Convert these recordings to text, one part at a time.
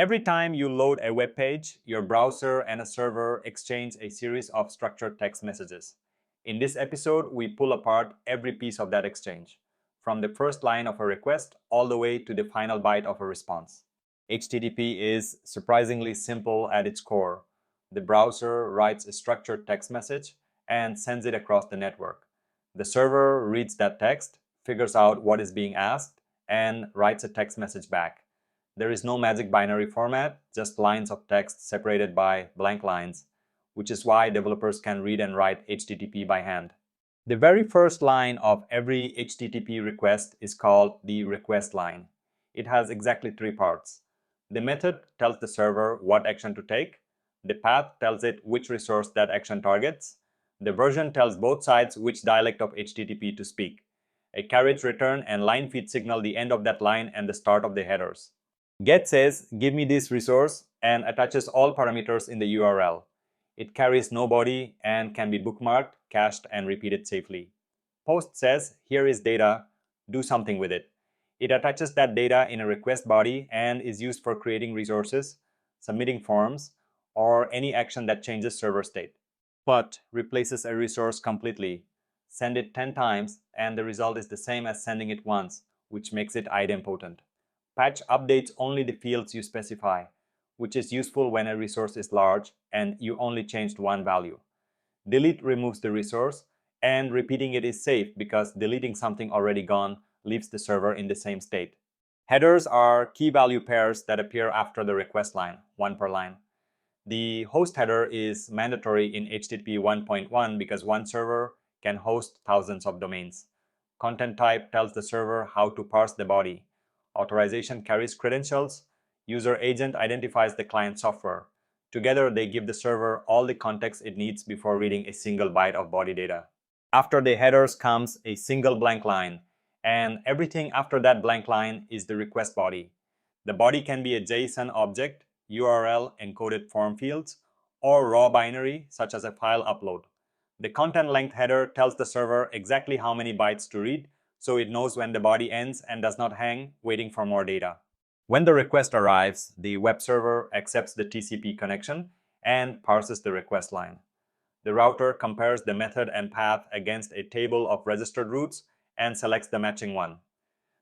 Every time you load a web page, your browser and a server exchange a series of structured text messages. In this episode, we pull apart every piece of that exchange, from the first line of a request all the way to the final byte of a response. HTTP is surprisingly simple at its core. The browser writes a structured text message and sends it across the network. The server reads that text, figures out what is being asked, and writes a text message back. There is no magic binary format, just lines of text separated by blank lines, which is why developers can read and write HTTP by hand. The very first line of every HTTP request is called the request line. It has exactly three parts. The method tells the server what action to take. The path tells it which resource that action targets. The version tells both sides which dialect of HTTP to speak. A carriage return and line feed signal the end of that line and the start of the headers. Get says, give me this resource, and attaches all parameters in the URL. It carries no body and can be bookmarked, cached, and repeated safely. Post says, here is data, do something with it. It attaches that data in a request body and is used for creating resources, submitting forms, or any action that changes server state. Put replaces a resource completely. Send it 10 times, and the result is the same as sending it once, which makes it idempotent. Patch updates only the fields you specify, which is useful when a resource is large and you only changed one value. Delete removes the resource, and repeating it is safe because deleting something already gone leaves the server in the same state. Headers are key value pairs that appear after the request line, one per line. The host header is mandatory in HTTP 1.1 because one server can host thousands of domains. Content type tells the server how to parse the body. Authorization carries credentials. User agent identifies the client software. Together, they give the server all the context it needs before reading a single byte of body data. After the headers comes a single blank line, and everything after that blank line is the request body. The body can be a JSON object, URL encoded form fields, or raw binary, such as a file upload. The content length header tells the server exactly how many bytes to read, so it knows when the body ends and does not hang, waiting for more data. When the request arrives, the web server accepts the TCP connection and parses the request line. The router compares the method and path against a table of registered routes and selects the matching one.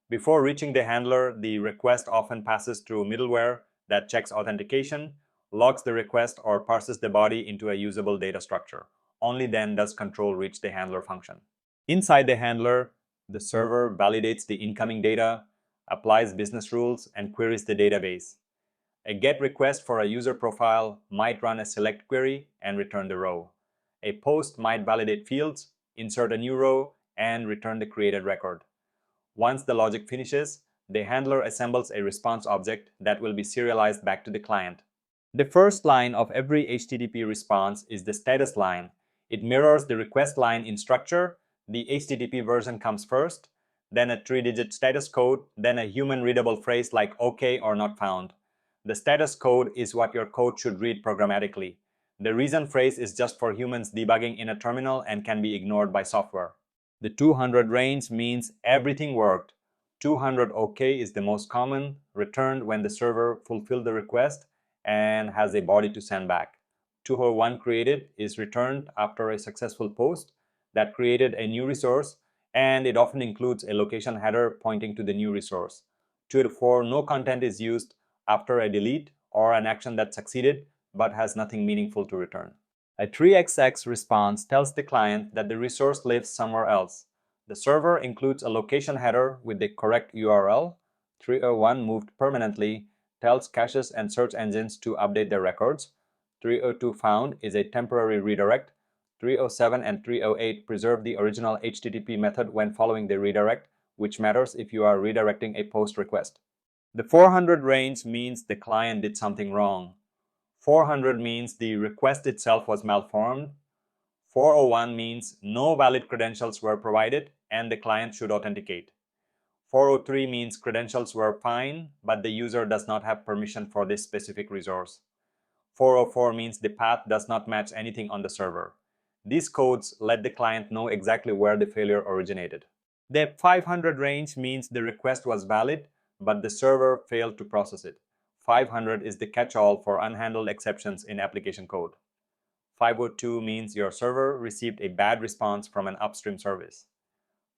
Before reaching the handler, the request often passes through middleware that checks authentication, logs the request, or parses the body into a usable data structure. Only then does control reach the handler function. Inside the handler, the server validates the incoming data, applies business rules, and queries the database. A GET request for a user profile might run a select query and return the row. A POST might validate fields, insert a new row, and return the created record. Once the logic finishes, the handler assembles a response object that will be serialized back to the client. The first line of every HTTP response is the status line. It mirrors the request line in structure. The HTTP version comes first, then a 3-digit status code, then a human-readable phrase like OK or not found. The status code is what your code should read programmatically. The reason phrase is just for humans debugging in a terminal and can be ignored by software. The 200 range means everything worked. 200 OK is the most common, returned when the server fulfilled the request and has a body to send back. 201 created is returned after a successful post that created a new resource, and it often includes a location header pointing to the new resource. 204 no content is used after a delete or an action that succeeded but has nothing meaningful to return. A 3xx response tells the client that the resource lives somewhere else. The server includes a location header with the correct URL. 301 moved permanently tells caches and search engines to update their records. 302 found is a temporary redirect. 307 and 308 preserve the original HTTP method when following the redirect, which matters if you are redirecting a POST request. The 400 range means the client did something wrong. 400 means the request itself was malformed. 401 means no valid credentials were provided and the client should authenticate. 403 means credentials were fine, but the user does not have permission for this specific resource. 404 means the path does not match anything on the server. These codes let the client know exactly where the failure originated. The 500 range means the request was valid, but the server failed to process it. 500 is the catch-all for unhandled exceptions in application code. 502 means your server received a bad response from an upstream service.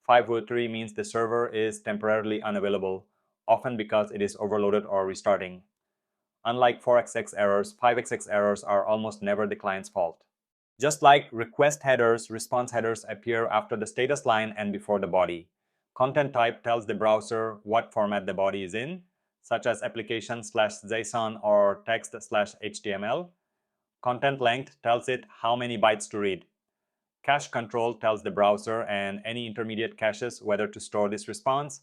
503 means the server is temporarily unavailable, often because it is overloaded or restarting. Unlike 4xx errors, 5xx errors are almost never the client's fault. Just like request headers, response headers appear after the status line and before the body. Content type tells the browser what format the body is in, such as application/JSON or text/HTML. Content length tells it how many bytes to read. Cache control tells the browser and any intermediate caches whether to store this response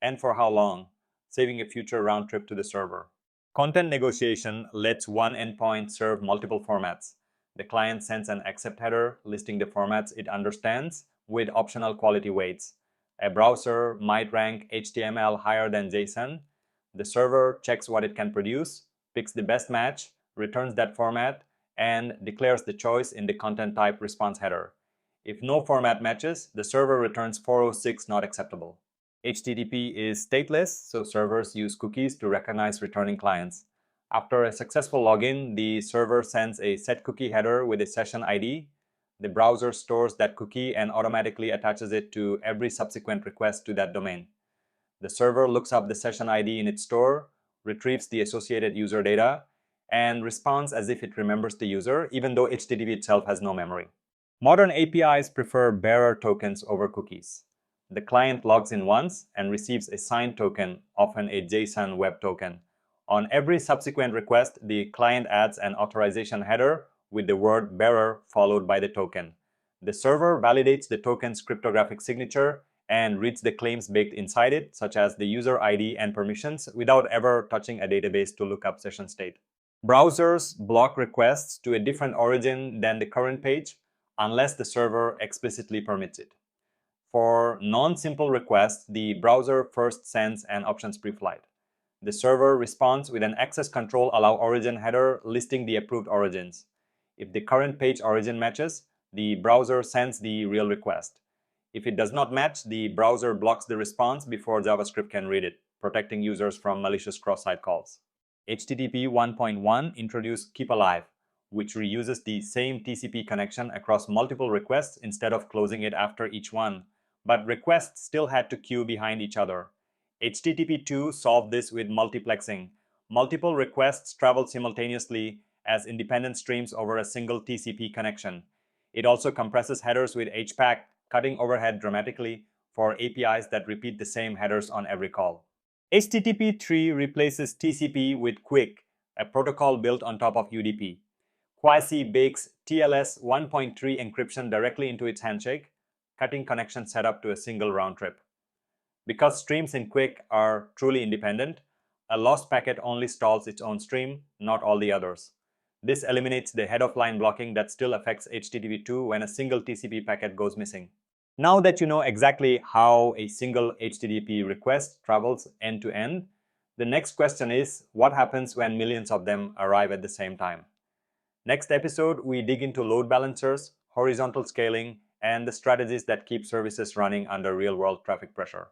and for how long, saving a future round trip to the server. Content negotiation lets one endpoint serve multiple formats. The client sends an accept header listing the formats it understands with optional quality weights. A browser might rank HTML higher than JSON. The server checks what it can produce, picks the best match, returns that format, and declares the choice in the content type response header. If no format matches, the server returns 406 not acceptable. HTTP is stateless, so servers use cookies to recognize returning clients. After a successful login, the server sends a setCookie header with a session ID. The browser stores that cookie and automatically attaches it to every subsequent request to that domain. The server looks up the session ID in its store, retrieves the associated user data, and responds as if it remembers the user, even though HTTP itself has no memory. Modern APIs prefer bearer tokens over cookies. The client logs in once and receives a signed token, often a JSON web token. On every subsequent request, the client adds an authorization header with the word bearer followed by the token. The server validates the token's cryptographic signature and reads the claims baked inside it, such as the user ID and permissions, without ever touching a database to look up session state. Browsers block requests to a different origin than the current page unless the server explicitly permits it. For non-simple requests, the browser first sends an options preflight. The server responds with an access control allow origin header listing the approved origins. If the current page origin matches, the browser sends the real request. If it does not match, the browser blocks the response before JavaScript can read it, protecting users from malicious cross-site calls. HTTP 1.1 introduced Keep Alive, which reuses the same TCP connection across multiple requests instead of closing it after each one. But requests still had to queue behind each other. HTTP 2 solved this with multiplexing. Multiple requests travel simultaneously as independent streams over a single TCP connection. It also compresses headers with HPACK, cutting overhead dramatically for APIs that repeat the same headers on every call. HTTP 3 replaces TCP with QUIC, a protocol built on top of UDP. QUIC bakes TLS 1.3 encryption directly into its handshake, cutting connection setup to a single round trip. Because streams in QUIC are truly independent, a lost packet only stalls its own stream, not all the others. This eliminates the head-of-line blocking that still affects HTTP 2 when a single TCP packet goes missing. Now that you know exactly how a single HTTP request travels end-to-end, the next question is, what happens when millions of them arrive at the same time? Next episode, we dig into load balancers, horizontal scaling, and the strategies that keep services running under real-world traffic pressure.